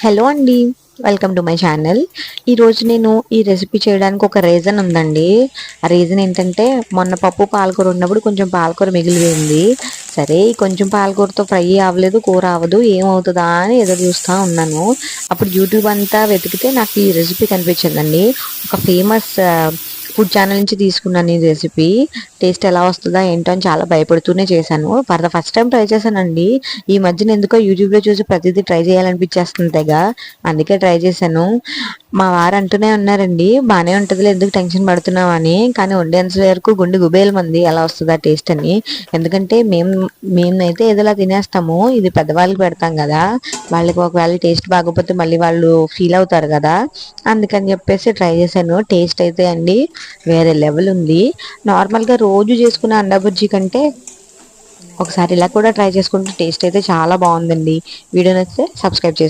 Hello అండి. Welcome to my channel. ఈరోజు నేను ఈ రెసిపీ చేయడానికి ఒక రీజన్ ఉందండి. ఆ రీజన్ ఏంటంటే మొన్న పప్పు పాలకూర ఉన్నప్పుడు కొంచెం పాలకూర మిగిలిపోయింది. సరే కొంచెం పాలకూరతో ఫ్రై అవ్వలేదు, కూర అవ్వదు, ఏమవుతుందా అని ఎదురు చూస్తూ ఉన్నాను. అప్పుడు యూట్యూబ్ అంతా వెతికితే నాకు ఈ రెసిపీ కనిపించిందండి. ఒక ఫేమస్ ఫుడ్ ఛానల్ నుంచి తీసుకున్నాను ఈ రెసిపీ. టేస్ట్ ఎలా వస్తుందా ఏంటో అని చాలా భయపడుతూనే చేశాను. For the first time try చేశానండి. ఈ మధ్యన ఎందుకో యూట్యూబ్లో చూసి ప్రతిదీ ట్రై చేయాలనిపించేస్తుంది తెగ. అందుకే ట్రై చేశాను. మా వారు అంటూనే ఉన్నారండి, బాగానే ఉంటుందిలే, ఎందుకు టెన్షన్ పడుతున్నావు అని. కానీ వండేంత వరకు గుండె గుబేలు మంది ఎలా వస్తుందా టేస్ట్ అని. ఎందుకంటే మేమైతే ఏదోలా తినేస్తాము, ఇది పెద్దవాళ్ళకి పెడతాం కదా, వాళ్ళకి ఒకవేళ టేస్ట్ బాగోకపోతే మళ్ళీ వాళ్ళు ఫీల్ అవుతారు కదా. అందుకని చెప్పేసి ట్రై చేశాను. టేస్ట్ అయితే అండి వేరే లెవెల్ ఉంది. నార్మల్గా రోజు చేసుకునే అండా బుజ్జి కంటే ఒకసారి ఇలా కూడా ట్రై చేసుకుంటే టేస్ట్ అయితే చాలా బాగుందండి. వీడియో నచ్చితే సబ్స్క్రైబ్ చేసుకోండి.